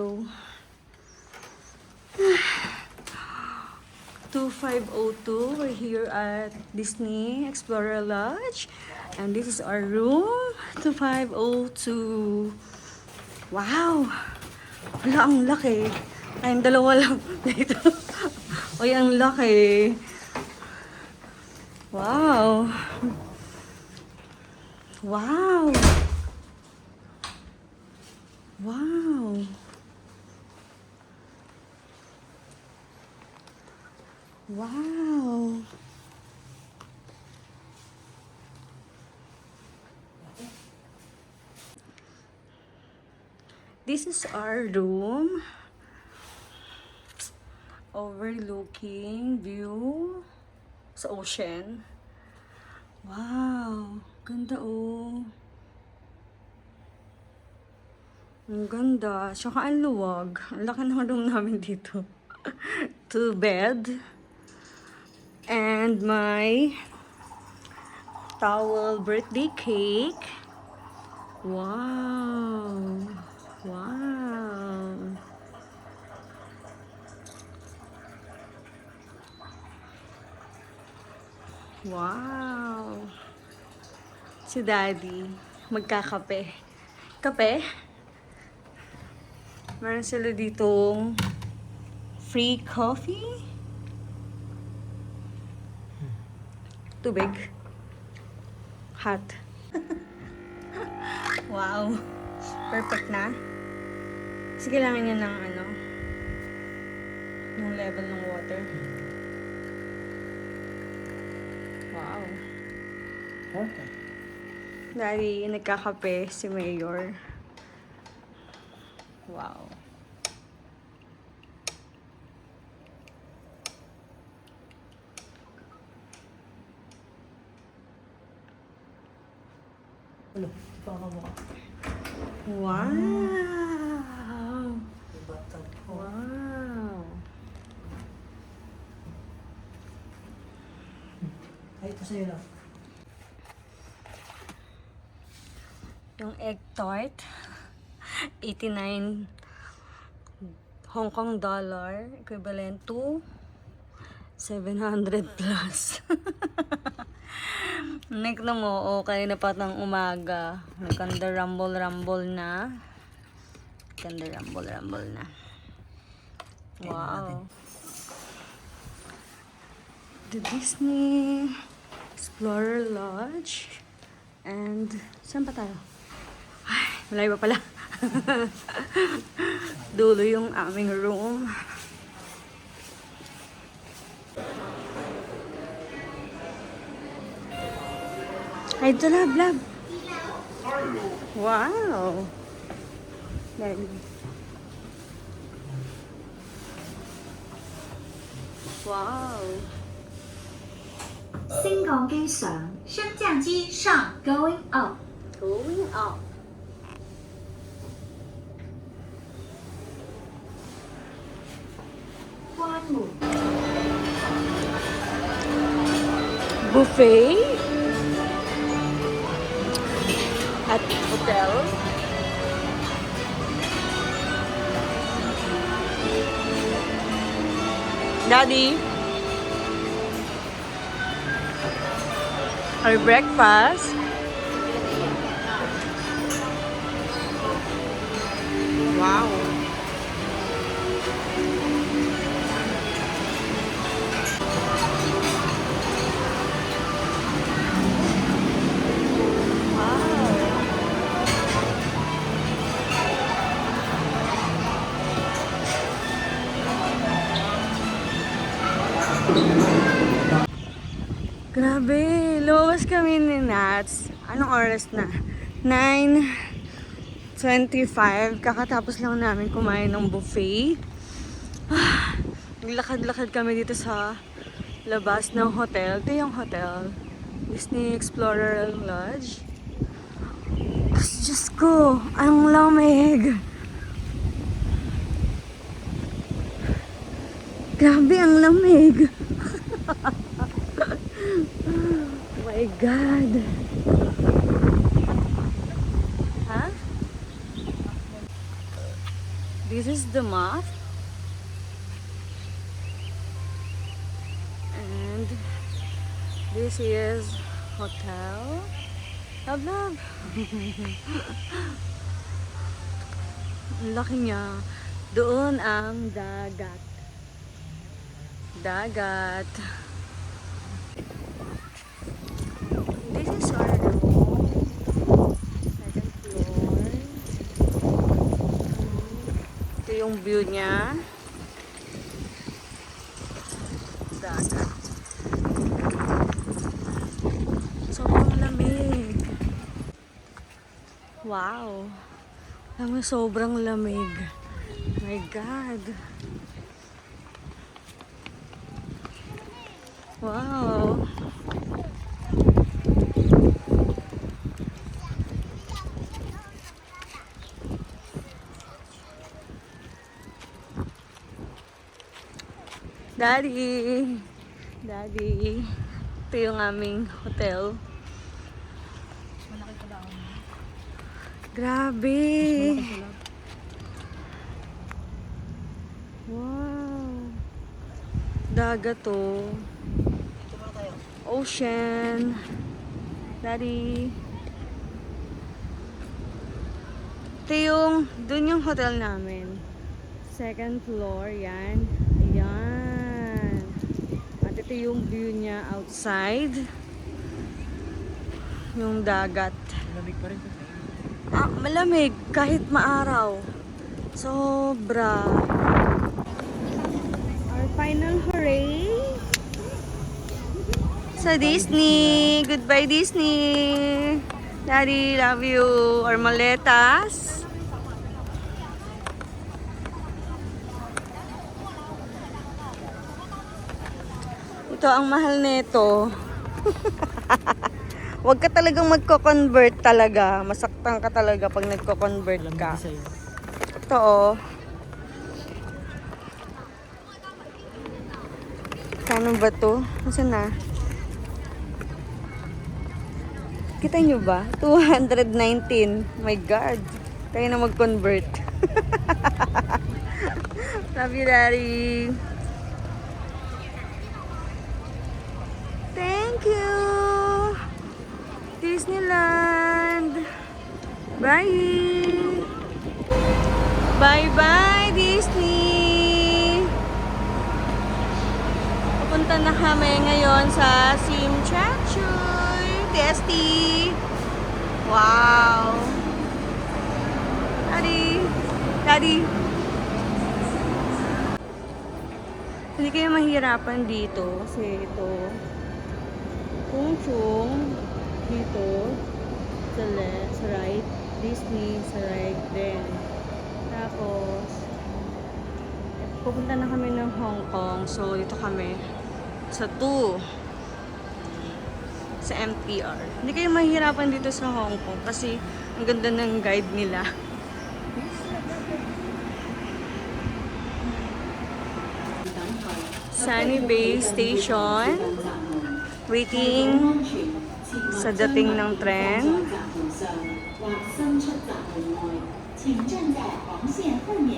2502. We're here at Disney Explorer Lodge. And this is our room, 2502. Wow! Wala, ang laki. Tayong dalawa lang dito. Uy, ang laki. Wow! Wow! Wow! Wow! This is our room. Overlooking view sa ocean. Wow! Ganda oh. Ang ganda. Tsaka ang luwag. Ang laki ng room namin dito. 2 bed. And my towel birthday cake. Wow! Wow! Wow! Si Daddy, magkakape. Kape? Meron sila ditong free coffee. Tubig. Hot. Wow. Perfect na. Kasi kailangan niya ng yung level ng water. Wow. Okay. Daddy, nagkakape si Mayor. Wow. Ano? Pangkamukha. Wow! Bathtub ko. Wow! Ay, ito sa'yo lang. Yung egg tart, 89 Hong Kong dollar, equivalent to 700 plus. Nekno mo, okay na pa ng umaga. Nagkanda rumble na. Ganda rumble na. Wow. The Disney Explorer Lodge. And, saan pa tayo? Ay, malayo pa pala. Dulo yung aming room. Ay, ito na, vlog. Wow. Daddy. Wow. 升降機上，升降機上，going up。 Going up. Buffet at hotel. Daddy, our breakfast. Wow. Grabe, lumabas kami ni Nats. Anong oras na? 9:25. Kakatapos lang namin kumain ng buffet. Naglakad-lakad kami dito sa labas ng hotel. Ito yung hotel. Disney Explorer Lodge. Diyos ko, ang lamig. Grabe, ang lamig. Oh my God. Ha? This is is the moth. And this is hotel. Love, love. Ang laki niya. Doon ang dagat. Dagat. This is our room. Second floor. Ito yung view niya. Dagat. Sobrang lamig. Wow. Sobrang lamig. My God. Wow. Daddy. Daddy. Ito yung aming hotel. Malaki pala ako. Grabe. Malaki pala. Wow. Dagat to. Ito muna tayo. Ocean. Daddy. Ito yung, dun yung hotel namin. Second floor, yan. Ayan. At ito yung view niya outside. Yung dagat. Lamig pa rin ito. Ah, malamig kahit maaraw. Sobra. Our final hooray sa Disney. Goodbye, Disney. Daddy, love you. Our maletas. Ito ang mahal nito. Huwag ka talagang magko-convert talaga. Masaktan ka talaga pag nagko-convert Lamig ka. din sa'yo. Ito oh. Kano ba to? Nasaan na? Kita nyo ba? 219. My God. Tayo na mag-convert. Love you, Daddy. Thank you. Disneyland. Bye. Bye-bye, Disney. Pupunta na kami ngayon sa Simchachoy. Testy. Wow. Daddy. Daddy. Hindi kayo mahirapan dito kasi ito Kung Chung dito sa left, sa right, Disney sa right din. Tapos pupunta na kami ng Hong Kong. So dito kami sa 2 sa MTR. Hindi kayo mahirapan dito sa Hong Kong kasi ang ganda ng guide nila. Sunny Bay Station. Waiting sa dating ng tren. 往三车闸门外，请站在黄线后面。